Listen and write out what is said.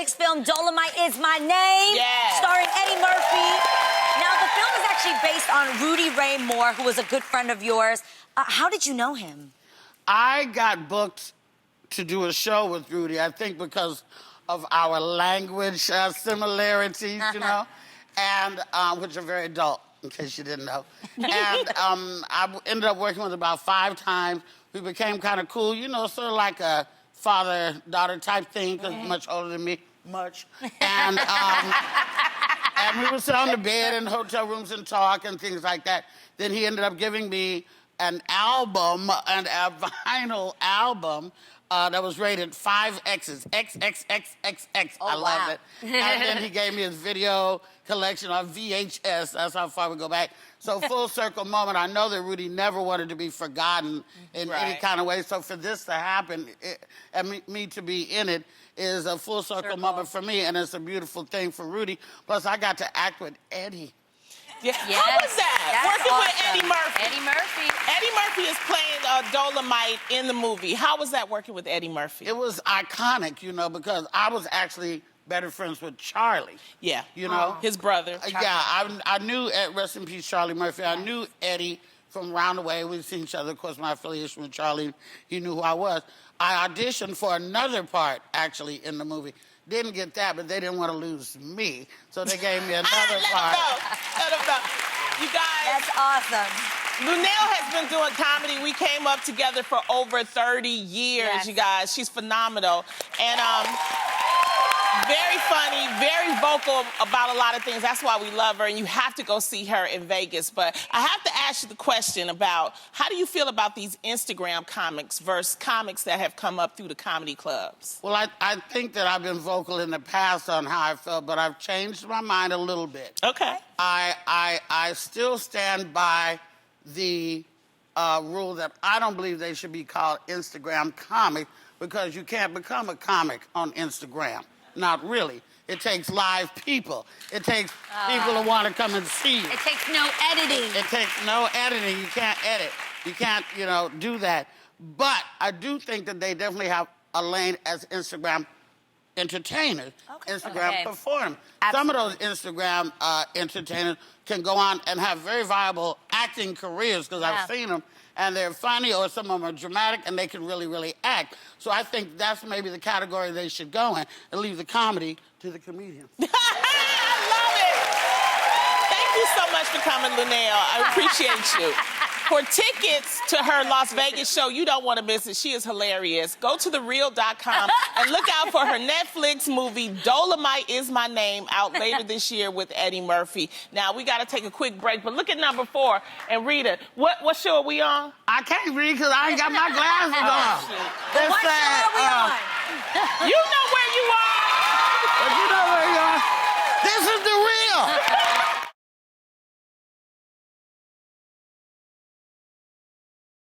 Netflix film Dolomite Is My Name, starring Eddie Murphy. Now, the film is actually based on Rudy Ray Moore, who was a good friend of yours. How did you know him? I got booked to do a show with Rudy, I think because of our language similarities, you know, and which are very adult, in case you didn't know. And I ended up working with him about 5 times. We became kind of cool, you know, sort of like a father-daughter type thing, because he's much older than me, much. And, and we would sit on the bed in hotel rooms and talk and things like that. Then he ended up giving me an album, a vinyl album, that was rated 5 X's, XXXXX. Oh, I love wow. it. And then he gave me his video collection on VHS. That's how far we go back. So full circle moment. I know that Rudy never wanted to be forgotten in any kind of way. So for this to happen, and me to be in it is a full circle moment for me, and it's a beautiful thing for Rudy. Plus, I got to act with Eddie. Yeah. Yes. How was that? Working with Eddie Murphy. Eddie Murphy. Eddie Murphy is playing Dolomite in the movie. How was that working with Eddie Murphy? It was iconic, you know, because I was actually better friends with Charlie. Yeah. You know? His brother. Yeah, I knew, rest in peace, Charlie Murphy. I knew Eddie from round the way. We'd seen each other. Of course, my affiliation with Charlie, he knew who I was. I auditioned for another part, actually, in the movie. Didn't get that, but they didn't want to lose me, so they gave me another part. Let him know. You guys. That's awesome. Luenell has been doing comedy. We came up together for over 30 years, you guys. She's phenomenal. And very funny, very vocal about a lot of things. That's why we love her, and you have to go see her in Vegas. But I have to ask you the question about how do you feel about these Instagram comics versus comics that have come up through the comedy clubs? Well, I think that I've been vocal in the past on how I felt, but I've changed my mind a little bit. Okay. I still stand by the rule that I don't believe they should be called Instagram comics, because you can't become a comic on Instagram. Not really. It takes live people. It takes people who want to come and see you. It takes no editing. It takes no editing. You can't edit. You can't, you know, do that. But I do think that they definitely have a lane as Instagram entertainers, Instagram performers. Some of those Instagram entertainers can go on and have very viable acting careers, because I've seen them, and they're funny, or some of them are dramatic, and they can really, really act. So I think that's maybe the category they should go in, and leave the comedy to the comedians. I love it. Thank you so much for coming, Luenell. I appreciate you. For tickets to her Las Vegas show, you don't want to miss it. She is hilarious. Go to thereal.com and look out for her Netflix movie, Dolomite Is My Name, out later this year with Eddie Murphy. Now, we got to take a quick break, but look at number 4. And Rita, what show are we on? I can't read because I ain't got my glasses on. What show are we on? You know where you are. But you know where you are. This is The Real.